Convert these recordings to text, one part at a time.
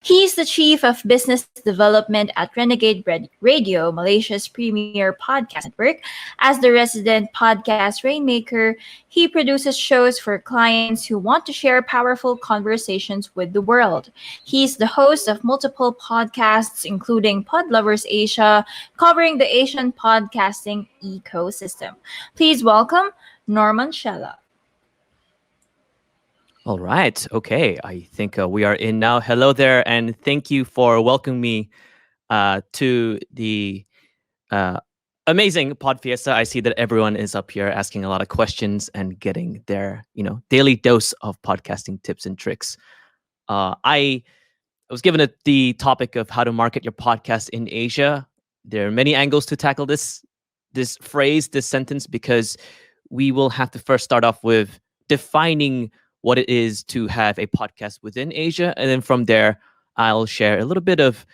He's the Chief of Business Development at Renegade Radio, Malaysia's premier podcast network. As the resident podcast rainmaker, he produces shows for clients who want to share powerful conversations with the world. He's the host of multiple podcasts, including Pod Lovers Asia, covering the Asian podcasting ecosystem. Please welcome Norman Chella. All right. Okay. I think we are in now. Hello there, and thank you for welcoming me to the amazing Podfiesta. I see that everyone is up here asking a lot of questions and getting their, daily dose of podcasting tips and tricks. I was given the topic of how to market your podcast in Asia. There are many angles to tackle this phrase, this sentence, because we will have to first start off with defining what it is to have a podcast within Asia. And then from there, I'll share a little bit of,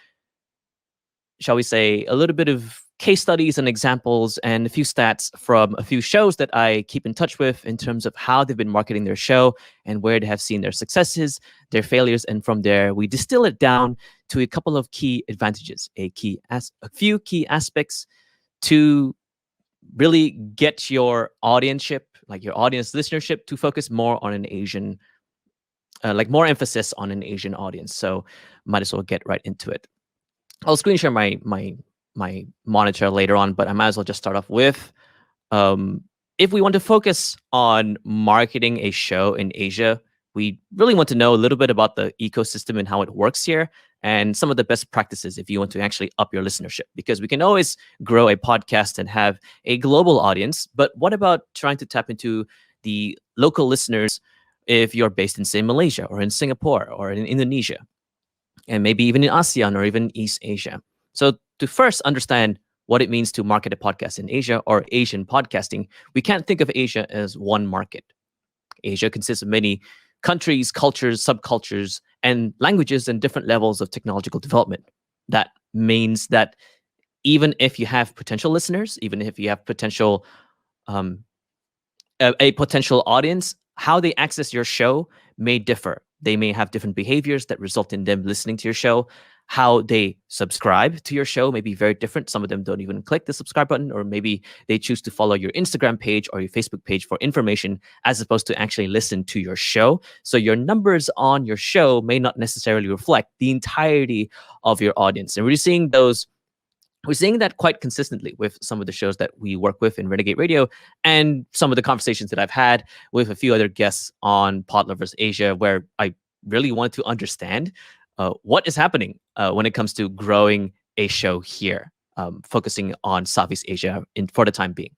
shall we say, a little bit of case studies and examples and a few stats from a few shows that I keep in touch with in terms of how they've been marketing their show and where they have seen their successes, their failures. And from there, we distill it down to a couple of key advantages, a few key aspects to really get your audienceship, like your audience listenership, to focus more on an Asian, more emphasis on an Asian audience. So might as well get right into it. I'll screen share my monitor later on, but I might as well just start off with, if we want to focus on marketing a show in Asia, we really want to know a little bit about the ecosystem and how it works here, and some of the best practices if you want to actually up your listenership. Because we can always grow a podcast and have a global audience, but what about trying to tap into the local listeners if you're based in, say, Malaysia or in Singapore or in Indonesia, and maybe even in ASEAN or even East Asia? So to first understand what it means to market a podcast in Asia or Asian podcasting, we can't think of Asia as one market. Asia consists of many countries, cultures, subcultures, and languages and different levels of technological development. That means that even if you have potential listeners, even if you have potential a potential audience, how they access your show may differ. They may have different behaviors that result in them listening to your show. How they subscribe to your show may be very different. Some of them don't even click the subscribe button, or maybe they choose to follow your Instagram page or your Facebook page for information as opposed to actually listen to your show. So your numbers on your show may not necessarily reflect the entirety of your audience. And we're seeing that quite consistently with some of the shows that we work with in Renegade Radio, and some of the conversations that I've had with a few other guests on Pod Lovers Asia, where I really want to understand what is happening when it comes to growing a show here, focusing on Southeast Asia for the time being.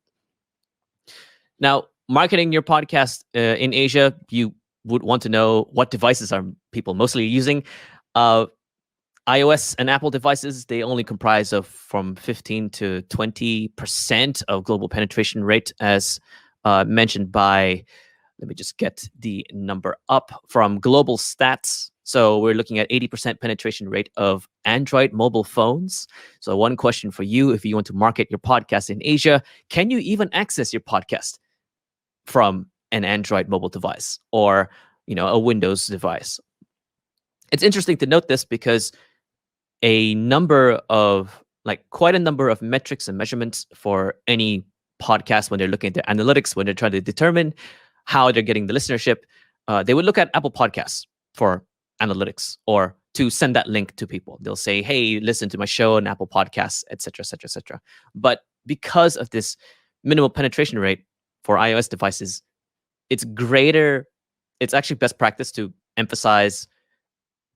Now, marketing your podcast in Asia, you would want to know what devices are people mostly using. iOS and Apple devices, they only comprise of from 15 to 20% of global penetration rate, as mentioned by, let me just get the number up from Global Stats. So we're looking at 80% penetration rate of Android mobile phones. So one question for you, if you want to market your podcast in Asia, can you even access your podcast from an Android mobile device or, a Windows device? It's interesting to note this because quite a number of metrics and measurements for any podcast, when they're looking at their analytics, when they're trying to determine how they're getting the listenership, they would look at Apple Podcasts for analytics, or to send that link to people. They'll say, hey, listen to my show on Apple Podcasts, etc., etc., etc. But because of this minimal penetration rate for iOS devices, it's actually best practice to emphasize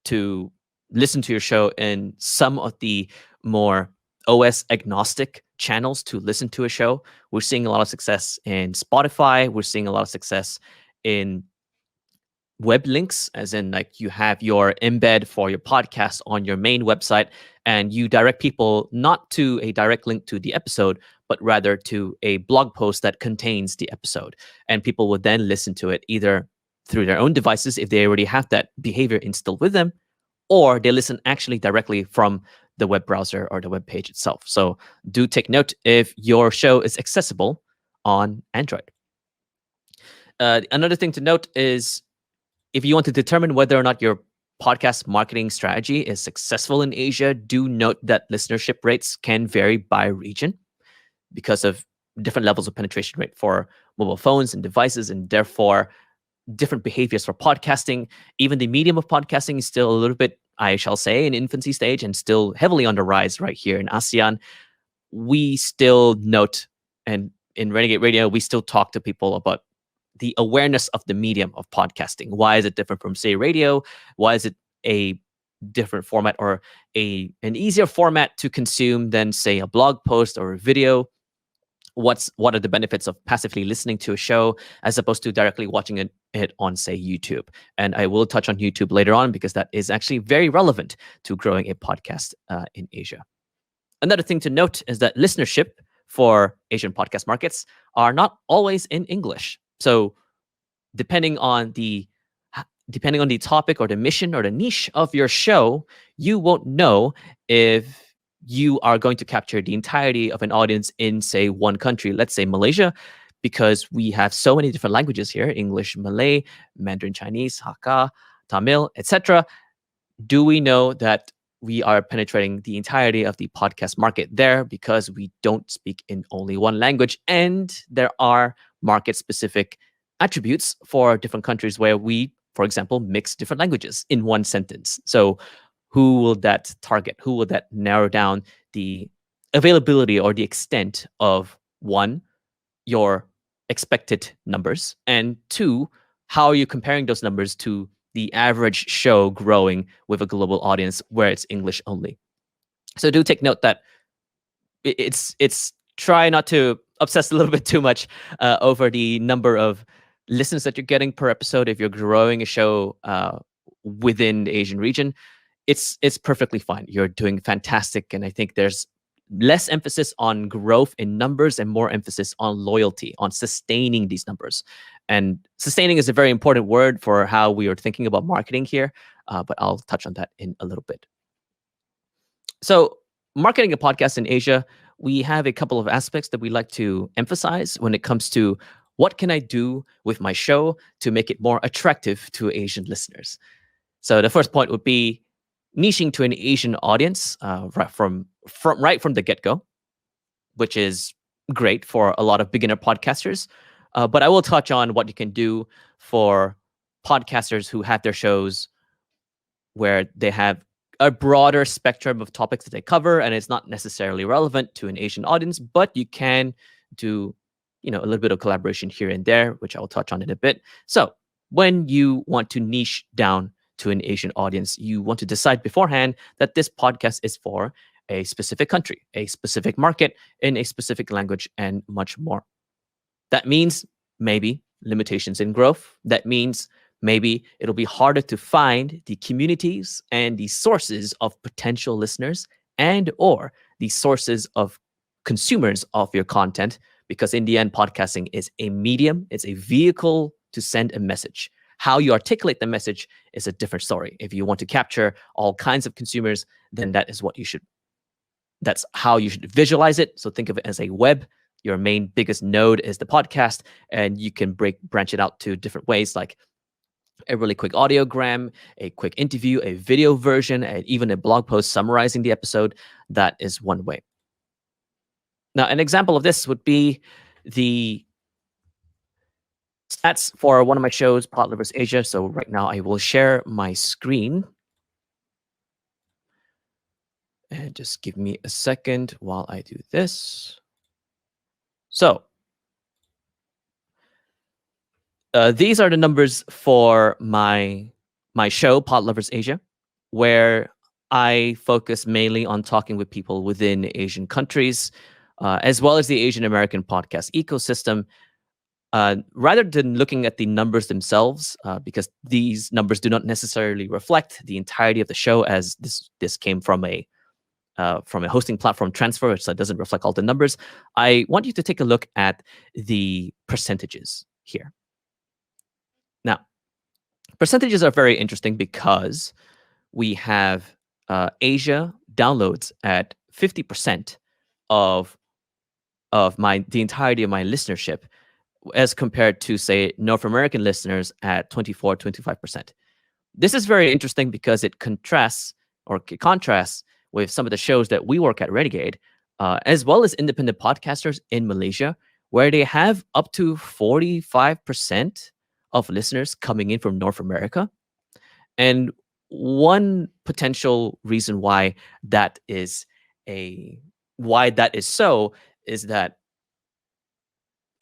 to listen to your show in some of the more OS agnostic channels to listen to a show. We're seeing a lot of success in Spotify. We're seeing a lot of success in web links, as in like you have your embed for your podcast on your main website, and you direct people not to a direct link to the episode, but rather to a blog post that contains the episode. And people would then listen to it either through their own devices if they already have that behavior instilled with them, or they listen actually directly from the web browser or the web page itself. So do take note if your show is accessible on Android. Another thing to note is if you want to determine whether or not your podcast marketing strategy is successful in Asia, do note that listenership rates can vary by region because of different levels of penetration rate for mobile phones and devices, and therefore different behaviors for podcasting. Even the medium of podcasting is still a little bit, I shall say, in infancy stage and still heavily on the rise right here in ASEAN. We still note, and in Renegade Radio, we still talk to people about the awareness of the medium of podcasting. Why is it different from, say, radio? Why is it a different format or an easier format to consume than, say, a blog post or a video? What are the benefits of passively listening to a show as opposed to directly watching it on, say, YouTube? And I will touch on YouTube later on because that is actually very relevant to growing a podcast in Asia. Another thing to note is that listenership for Asian podcast markets are not always in English. So depending on the topic or the mission or the niche of your show, you won't know if you are going to capture the entirety of an audience in, say, one country, let's say Malaysia, because we have so many different languages here: English, Malay, Mandarin Chinese, Hakka, Tamil, etc. Do we know that we are penetrating the entirety of the podcast market there because we don't speak in only one language? And there are market-specific attributes for different countries where we, for example, mix different languages in one sentence. So who will that target? Who will that narrow down the availability or the extent of, one, your expected numbers, and two, how are you comparing those numbers to the average show growing with a global audience where it's English only? So do take note that it's try not to obsess a little bit too much over the number of listens that you're getting per episode if you're growing a show within the Asian region. It's perfectly fine. You're doing fantastic, and I think there's less emphasis on growth in numbers and more emphasis on loyalty, on sustaining these numbers. And sustaining is a very important word for how we are thinking about marketing here, but I'll touch on that in a little bit. So marketing a podcast in Asia, we have a couple of aspects that we like to emphasize when it comes to what can I do with my show to make it more attractive to Asian listeners. So the first point would be niching to an Asian audience right from the get-go, which is great for a lot of beginner podcasters. But I will touch on what you can do for podcasters who have their shows where they have a broader spectrum of topics that they cover, and it's not necessarily relevant to an Asian audience, but you can do, a little bit of collaboration here and there, which I'll touch on in a bit. So when you want to niche down to an Asian audience, you want to decide beforehand that this podcast is for a specific country, a specific market, in a specific language, and much more. That means maybe limitations in growth. That means maybe it'll be harder to find the communities and the sources of potential listeners and or the sources of consumers of your content, because in the end, podcasting is a medium, it's a vehicle to send a message. How you articulate the message is a different story. If you want to capture all kinds of consumers, then that's how you should visualize it. So think of it as a web. Your main biggest node is the podcast, and you can branch it out to different ways, like a really quick audiogram, a quick interview, a video version, and even a blog post summarizing the episode. That is one way. Now, an example of this would be the stats for one of my shows, Pod Lovers Asia. So right now I will share my screen. And just give me a second while I do this. So these are the numbers for my show, Pod Lovers Asia, where I focus mainly on talking with people within Asian countries, as well as the Asian American podcast ecosystem. Rather than looking at the numbers themselves, because these numbers do not necessarily reflect the entirety of the show, as this came from a hosting platform transfer, so it doesn't reflect all the numbers. I want you to take a look at the percentages here. Now, percentages are very interesting because we have Asia downloads at 50% of the entirety of my listenership, as compared to, say, North American listeners at 24, 25%. This is very interesting because it contrasts with some of the shows that we work at Renegade, as well as independent podcasters in Malaysia, where they have up to 45% of listeners coming in from North America. And one potential reason that is why that is so is that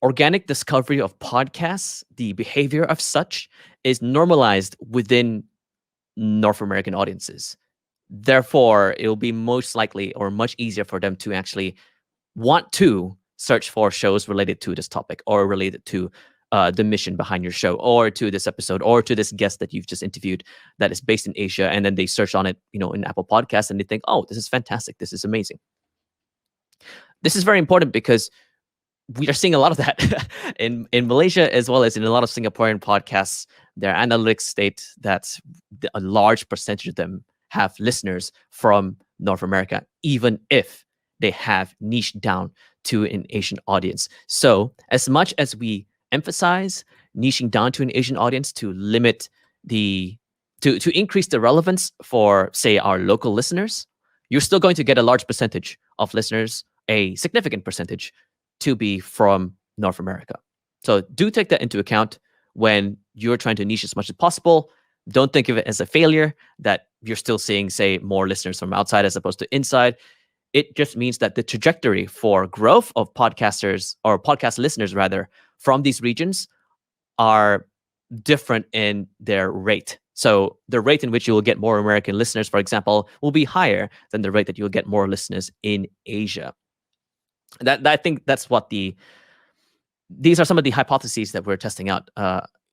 organic discovery of podcasts, the behavior of such, is normalized within North American audiences. Therefore, it will be most likely or much easier for them to actually want to search for shows related to this topic or related to the mission behind your show or to this episode or to this guest that you've just interviewed that is based in Asia. And then they search on it, in Apple Podcasts, and they think, oh, this is fantastic. This is amazing. This is very important because we are seeing a lot of that in Malaysia as well as in a lot of Singaporean podcasts. Their analytics state that a large percentage of them have listeners from North America, even if they have niched down to an Asian audience. So as much as we emphasize niching down to an Asian audience to limit to increase the relevance for, say, our local listeners, you're still going to get a large percentage of listeners, a significant percentage, to be from North America. So do take that into account when you're trying to niche as much as possible. Don't think of it as a failure that you're still seeing, say, more listeners from outside as opposed to inside. It just means that the trajectory for growth of podcasters or podcast listeners, rather, from these regions are different in their rate. So the rate in which you will get more American listeners, for example, will be higher than the rate that you'll get more listeners in Asia. That I think that's what these are some of the hypotheses that we're testing out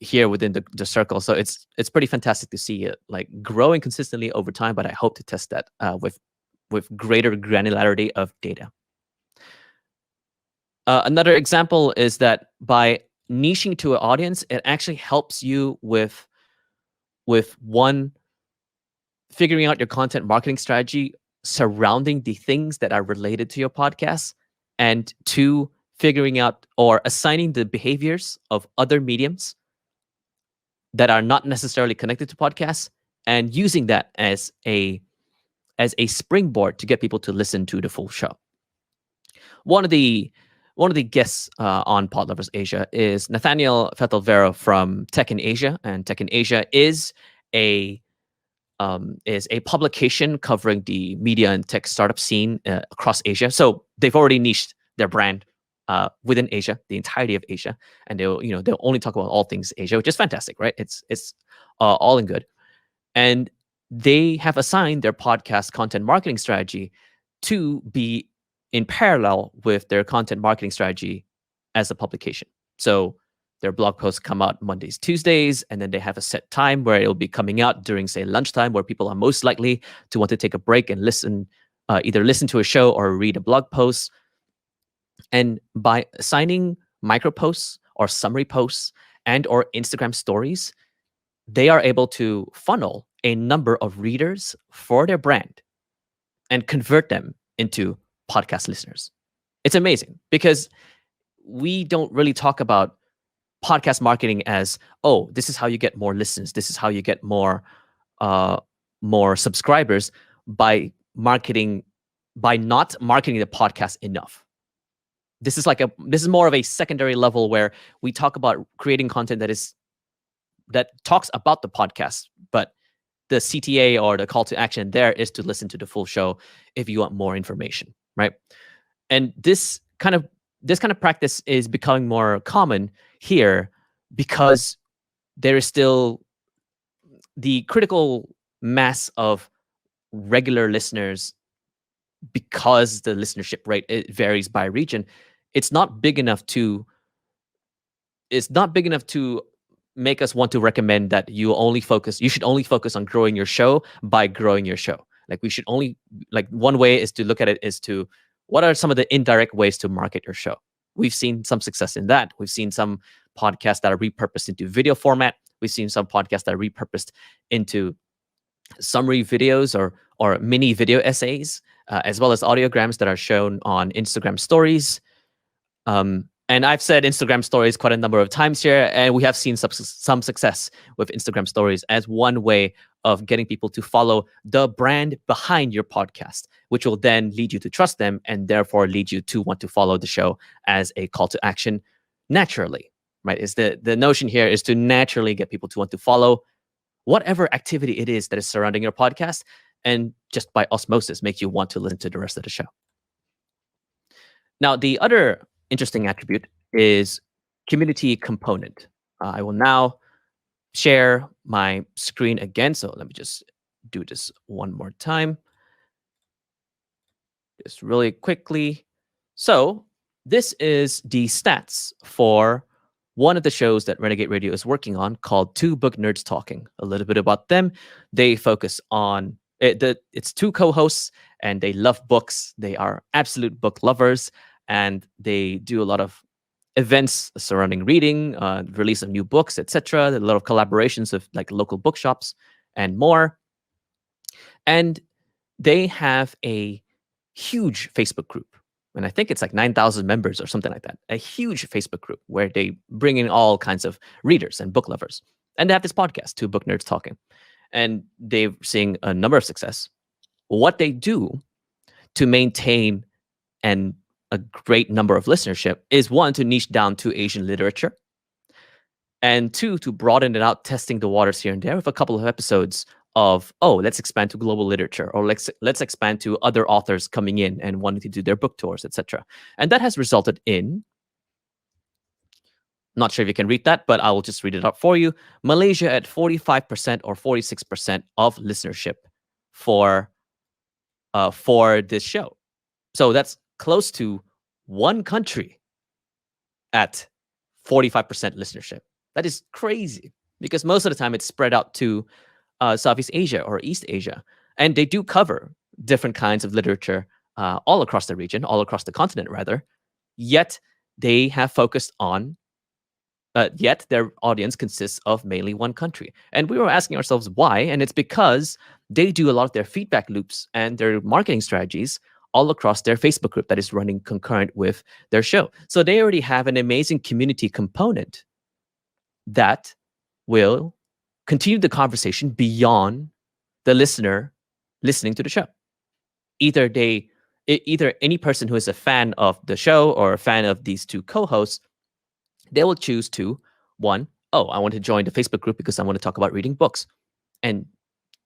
here within the circle. So it's pretty fantastic to see it like growing consistently over time. But I hope to test that with greater granularity of data. Another example is that by niching to an audience, it actually helps you with one, figuring out your content marketing strategy surrounding the things that are related to your podcast, and two, figuring out or assigning the behaviors of other mediums that are not necessarily connected to podcasts and using that as a springboard to get people to listen to the full show. One of the guests on Pod Lovers Asia is Nathaniel Fetelvero from Tech in Asia, and Tech in Asia is a publication covering the media and tech startup scene across Asia. So they've already niched their brand within Asia, the entirety of Asia, and they'll only talk about all things Asia, which is fantastic, right? It's all in good, and they have assigned their podcast content marketing strategy to be in parallel with their content marketing strategy as a publication. So their blog posts come out Mondays, Tuesdays, and then they have a set time where it'll be coming out during, say, lunchtime, where people are most likely to want to take a break and either listen to a show or read a blog post. And by assigning micro posts or summary posts and or Instagram stories, they are able to funnel a number of readers for their brand and convert them into podcast listeners. It's amazing because we don't really talk about podcast marketing as, oh, this is how you get more listens, this is how you get more subscribers by not marketing the podcast enough. This is more of a secondary level where we talk about creating content that talks about the podcast, but the CTA or the call to action there is to listen to the full show if you want more information, right? And this kind of practice is becoming more common here because there is still the critical mass of regular listeners. Because the listenership rate, it varies by region, it's not big enough to make us want to recommend that you should only focus on growing your show by growing your show. One way is to look at it is to, what are some of the indirect ways to market your show? We've seen some success in that. We've seen some podcasts that are repurposed into video format. We've seen some podcasts that are repurposed into summary videos or mini video essays, as well as audiograms that are shown on Instagram stories. And I've said Instagram stories quite a number of times here, and we have seen some success with Instagram stories as one way of getting people to follow the brand behind your podcast, which will then lead you to trust them and therefore lead you to want to follow the show as a call to action naturally, right? Is the notion here is to naturally get people to want to follow whatever activity it is that is surrounding your podcast, and just by osmosis make you want to listen to the rest of the show. Now, the other interesting attribute is community component. I will now share my screen again. So let me just do this one more time, just really quickly. So this is the stats for one of the shows that Renegade Radio is working on called Two Book Nerds Talking. A little bit about them. They focus on it's two co-hosts and they love books. They are absolute book lovers and they do a lot of events surrounding reading, release of new books, etc. A lot of collaborations with like local bookshops and more. And they have a huge Facebook group. And I think it's like 9,000 members or something like that. A huge Facebook group where they bring in all kinds of readers and book lovers. And they have this podcast, Two Book Nerds Talking. And they're seeing a number of success. What they do to maintain and a great number of listenership is one, to niche down to Asian literature, and two, to broaden it out, testing the waters here and there with a couple of episodes of, oh, let's expand to global literature, or let's expand to other authors coming in and wanting to do their book tours, etc. And that has resulted in, not sure if you can read that, but I will just read it out for you. Malaysia at 45% or 46% of listenership for this show. So that's close to one country at 45% listenership. That is crazy because most of the time it's spread out to Southeast Asia or East Asia. And they do cover different kinds of literature all across the region, all across the continent, rather. Yet they have focused on, yet their audience consists of mainly one country. And we were asking ourselves why. And it's because they do a lot of their feedback loops and their marketing strategies all across their Facebook group that is running concurrent with their show. So they already have an amazing community component that will continue the conversation beyond the listener listening to the show. Either any person who is a fan of the show or a fan of these two co-hosts, they will choose to, one, oh, I want to join the Facebook group because I want to talk about reading books,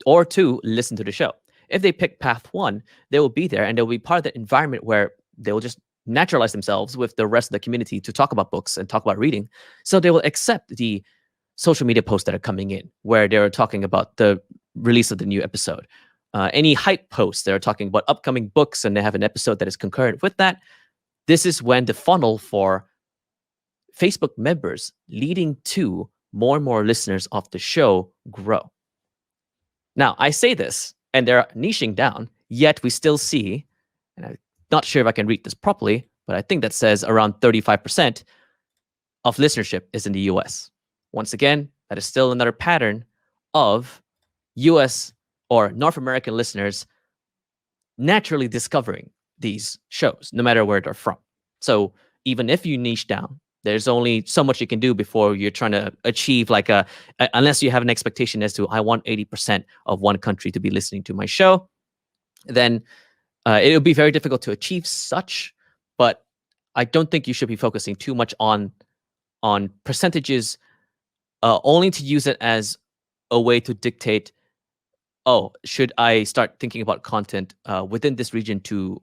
or two, listen to the show. If they pick path one, they will be there and they'll be part of the environment where they will just naturalize themselves with the rest of the community to talk about books and talk about reading. So they will accept the social media posts that are coming in where they're talking about the release of the new episode. Any hype posts, they're talking about upcoming books and they have an episode that is concurrent with that. This is when the funnel for Facebook members leading to more and more listeners of the show grow. Now, I say this, and they're niching down, yet we still see, and I'm not sure if I can read this properly, but I think that says around 35% of listenership is in the US. Once again, that is still another pattern of US or North American listeners naturally discovering these shows, no matter where they're from. So even if you niche down, there's only so much you can do before you're trying to achieve unless you have an expectation as to I want 80% of one country to be listening to my show, then it'll be very difficult to achieve such. But I don't think you should be focusing too much on percentages, only to use it as a way to dictate, oh, should I start thinking about content within this region to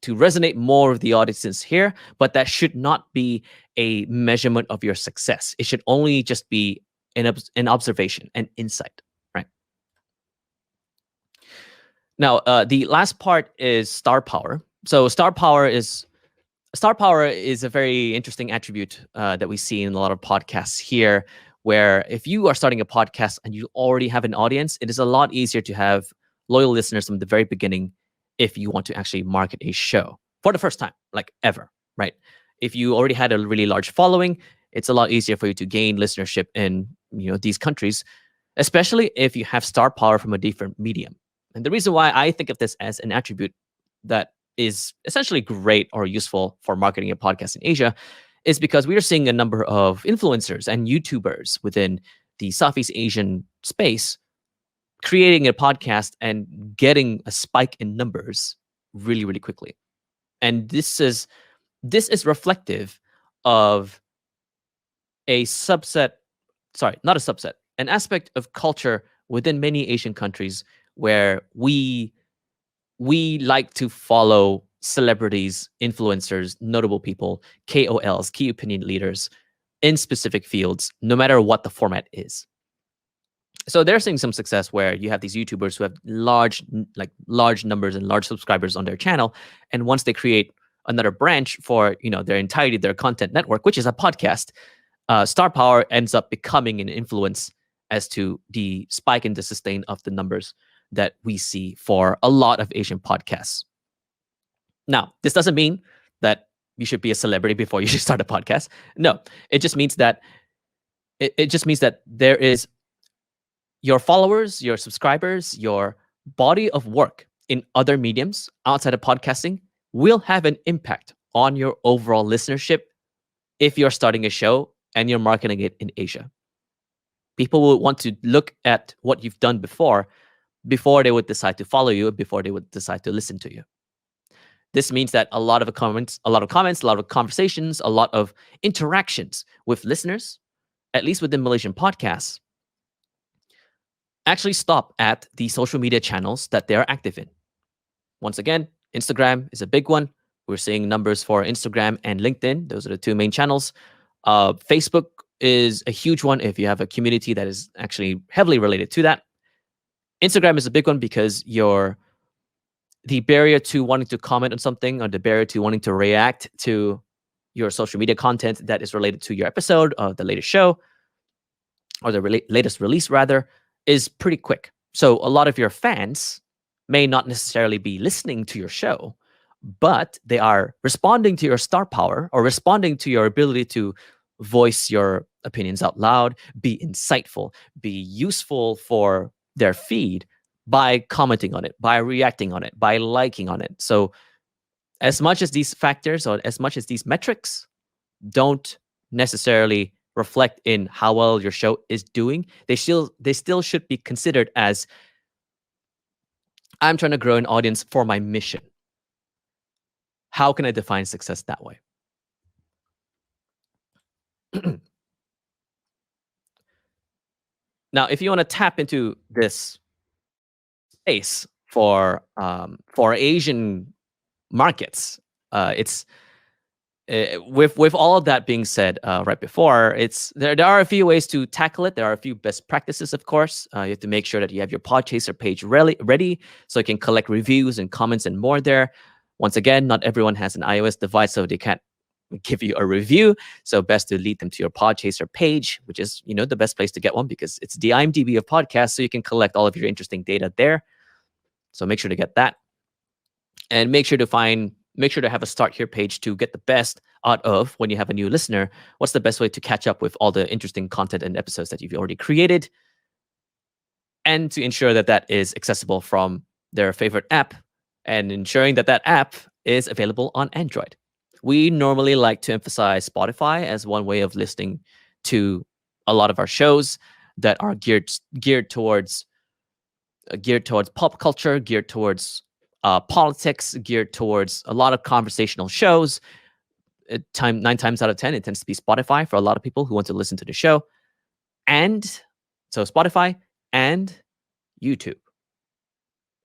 resonate more with the audiences here? But that should not be a measurement of your success. It should only just be an observation, an insight, right? Now, the last part is star power. So star power is a very interesting attribute that we see in a lot of podcasts here, where if you are starting a podcast and you already have an audience, it is a lot easier to have loyal listeners from the very beginning if you want to actually market a show for the first time, like ever, right? If you already had a really large following, it's a lot easier for you to gain listenership in these countries, especially if you have star power from a different medium. And the reason why I think of this as an attribute that is essentially great or useful for marketing a podcast in Asia is because we are seeing a number of influencers and YouTubers within the Southeast Asian space creating a podcast and getting a spike in numbers really, really quickly. And this is reflective of a subset, sorry, not a subset, an aspect of culture within many Asian countries where we like to follow celebrities, influencers, notable people, KOLs, key opinion leaders in specific fields, no matter what the format is. So they're seeing some success where you have these YouTubers who have large numbers and large subscribers on their channel, and once they create another branch for their entirety, their content network, which is a podcast, star power ends up becoming an influence as to the spike and the sustain of the numbers that we see for a lot of Asian podcasts. Now, this doesn't mean that you should be a celebrity before you should start a podcast. No, it just means that there is your followers, your subscribers, your body of work in other mediums outside of podcasting will have an impact on your overall listenership if you're starting a show and you're marketing it in Asia. People will want to look at what you've done before they would decide to follow you, before they would decide to listen to you. This means that a lot of comments, a lot of conversations, a lot of interactions with listeners, at least within Malaysian podcasts, actually stop at the social media channels that they are active in. Once again, Instagram is a big one. We're seeing numbers for Instagram and LinkedIn. Those are the two main channels. Facebook is a huge one if you have a community that is actually heavily related to that. Instagram is a big one because the barrier to wanting to comment on something, or the barrier to wanting to react to your social media content that is related to your episode of the latest show, or the latest release rather, is pretty quick. So a lot of your fans may not necessarily be listening to your show, but they are responding to your star power, or responding to your ability to voice your opinions out loud, be insightful, be useful for their feed by commenting on it, by reacting on it, by liking on it. So as much as these factors, or as much as these metrics don't necessarily reflect in how well your show is doing, they still should be considered as, I'm trying to grow an audience for my mission. How can I define success that way? Now, if you want to tap into this space for Asian markets, it's with all of that being said, right before, there are a few ways to tackle it. There are a few best practices, of course. You have to make sure that you have your Podchaser page ready so you can collect reviews and comments and more there. Once again, not everyone has an iOS device, so they can't give you a review. So best to lead them to your Podchaser page, which is the best place to get one, because it's the IMDb of podcasts, so you can collect all of your interesting data there. So make sure to get that, and make sure to have a start here page to get the best out of when you have a new listener. What's the best way to catch up with all the interesting content and episodes that you've already created, and to ensure that that is accessible from their favorite app, and ensuring that that app is available on Android. We normally like to emphasize Spotify as one way of listening to a lot of our shows that are geared towards pop culture, geared towards politics, geared towards a lot of conversational shows. 9 times out of 10, it tends to be Spotify for a lot of people who want to listen to the show. And so Spotify and YouTube.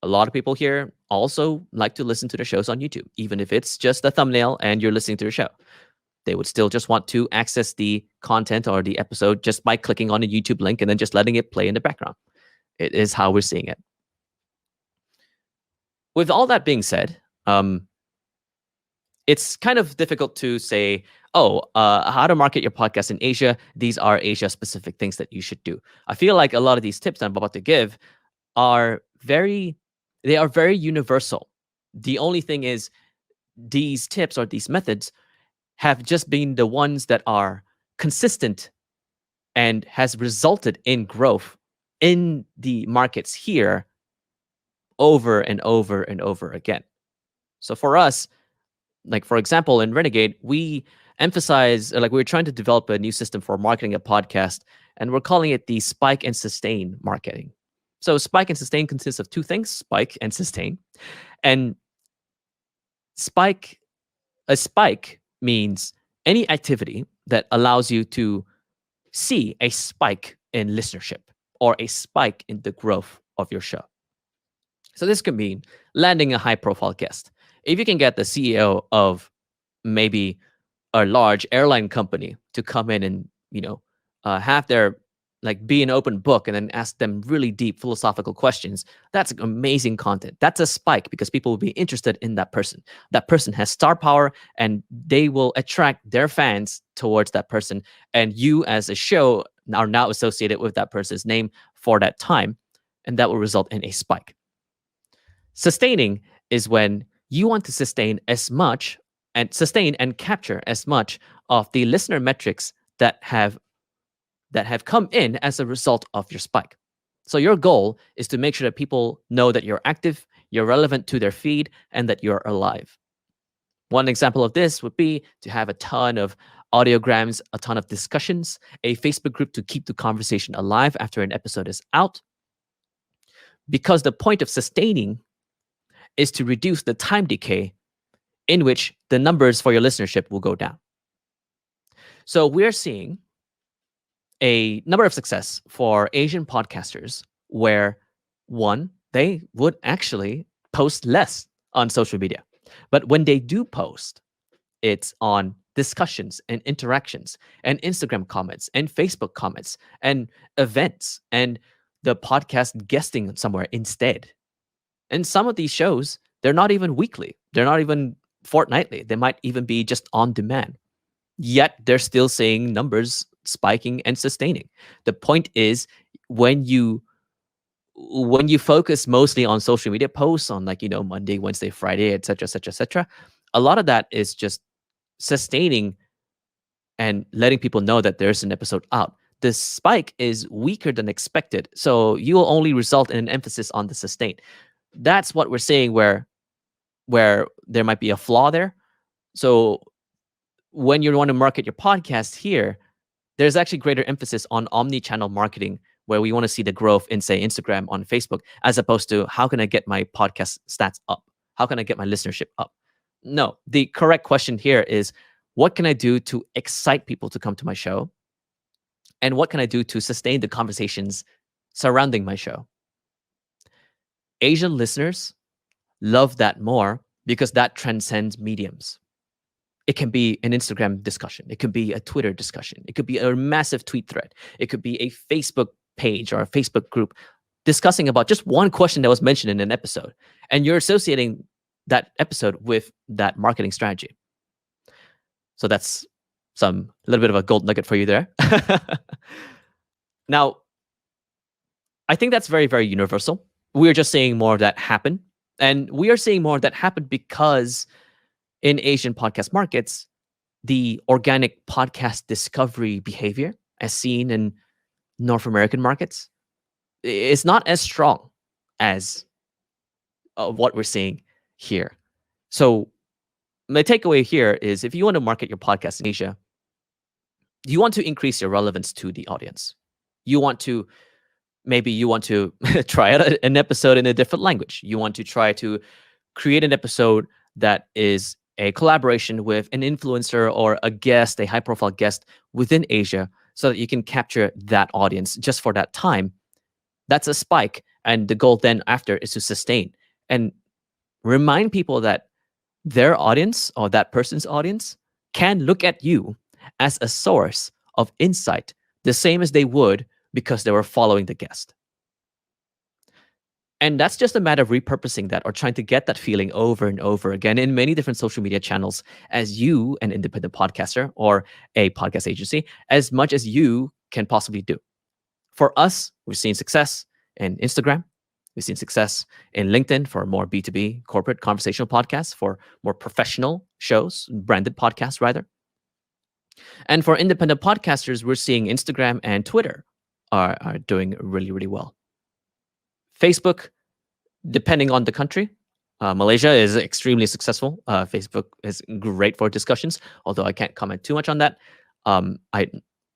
A lot of people here also like to listen to the shows on YouTube, even if it's just a thumbnail and you're listening to the show. They would still just want to access the content or the episode just by clicking on a YouTube link and then just letting it play in the background. It is how we're seeing it. With all that being said, it's kind of difficult to say, how to market your podcast in Asia. These are Asia-specific things that you should do. I feel like a lot of these tips I'm about to give are very universal. The only thing is, these tips or these methods have just been the ones that are consistent and has resulted in growth in the markets here over and over and over again. So for us, like for example, in Renegade, we emphasize, like we're trying to develop a new system for marketing a podcast, and we're calling it the spike and sustain marketing. So spike and sustain consists of two things: spike and sustain. And spike a spike means any activity that allows you to see a spike in listenership or a spike in the growth of your show. So this could mean landing a high profile guest. If you can get the CEO of maybe a large airline company to come in and, have their, like, be an open book and then ask them really deep philosophical questions, that's amazing content. That's a spike because people will be interested in that person. That person has star power and they will attract their fans towards that person. And you as a show are now associated with that person's name for that time. And that will result in a spike. Sustaining is when you want to sustain and capture as much of the listener metrics that have come in as a result of your spike. So your goal is to make sure that people know that you're active, you're relevant to their feed, and that you're alive. One example of this would be to have a ton of audiograms, a ton of discussions, a Facebook group to keep the conversation alive after an episode is out. Because the point of sustaining is to reduce the time decay in which the numbers for your listenership will go down. So we're seeing a number of success for Asian podcasters where, one, they would actually post less on social media. But when they do post, it's on discussions and interactions and Instagram comments and Facebook comments and events and the podcast guesting somewhere instead. And some of these shows, they're not even weekly. They're not even fortnightly. They might even be just on demand. Yet they're still seeing numbers spiking and sustaining. The point is, when you focus mostly on social media posts on, like, Monday, Wednesday, Friday, etc., etc., etc., a lot of that is just sustaining and letting people know that there's an episode out. The spike is weaker than expected, so you will only result in an emphasis on the sustain. That's what we're saying where there might be a flaw there. So when you want to market your podcast here, there's actually greater emphasis on omni-channel marketing, where we want to see the growth in, say, Instagram, on Facebook, as opposed to how can I get my podcast stats up? How can I get my listenership up? No, the correct question here is, what can I do to excite people to come to my show? And what can I do to sustain the conversations surrounding my show? Asian listeners love that more because that transcends mediums. It can be an Instagram discussion. It could be a Twitter discussion. It could be a massive tweet thread. It could be a Facebook page or a Facebook group discussing about just one question that was mentioned in an episode. And you're associating that episode with that marketing strategy. So that's a little bit of a gold nugget for you there. Now, I think that's very, very universal. We're just seeing more of that happen. And we are seeing more of that happen because in Asian podcast markets, the organic podcast discovery behavior, as seen in North American markets, is not as strong as what we're seeing here. So my takeaway here is, if you want to market your podcast in Asia, you want to increase your relevance to the audience. Maybe you want to try out an episode in a different language. You want to try to create an episode that is a collaboration with an influencer or a guest, a high-profile guest within Asia, so that you can capture that audience just for that time. That's a spike. And the goal then after is to sustain and remind people that their audience or that person's audience can look at you as a source of insight, the same as they would because they were following the guest. And that's just a matter of repurposing that, or trying to get that feeling over and over again in many different social media channels, as you, an independent podcaster or a podcast agency, as much as you can possibly do. For us, we've seen success in Instagram. We've seen success in LinkedIn for more B2B corporate conversational podcasts, for more professional shows, branded podcasts rather. And for independent podcasters, we're seeing Instagram and Twitter are doing really, really well. Facebook, depending on the country, Malaysia is extremely successful. Facebook is great for discussions, although I can't comment too much on that. I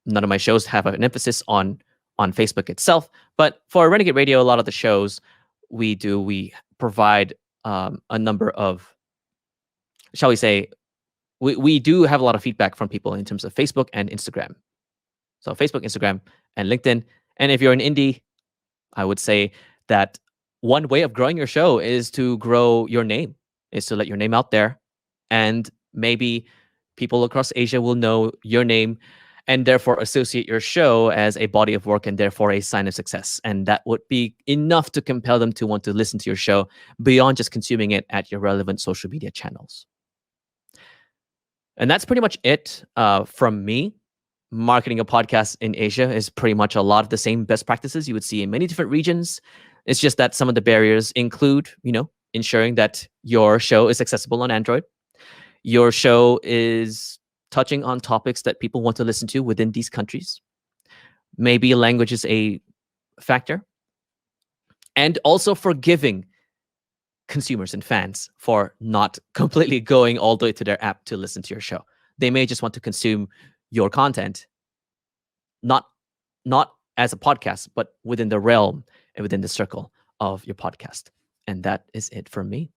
None of my shows have an emphasis on Facebook itself, but for Renegade Radio, a lot of the shows we provide a number of, shall we say, we do have a lot of feedback from people in terms of Facebook and Instagram. So Facebook, Instagram, and LinkedIn. And if you're an indie, I would say that one way of growing your show is to grow your name, is to let your name out there. And maybe people across Asia will know your name and therefore associate your show as a body of work and therefore a sign of success. And that would be enough to compel them to want to listen to your show beyond just consuming it at your relevant social media channels. And that's pretty much it from me. Marketing a podcast in Asia is pretty much a lot of the same best practices you would see in many different regions. It's just that some of the barriers include, ensuring that your show is accessible on Android. Your show is touching on topics that people want to listen to within these countries. Maybe language is a factor. And also forgiving consumers and fans for not completely going all the way to their app to listen to your show. They may just want to consume your content, not as a podcast, but within the realm and within the circle of your podcast. And that is it for me.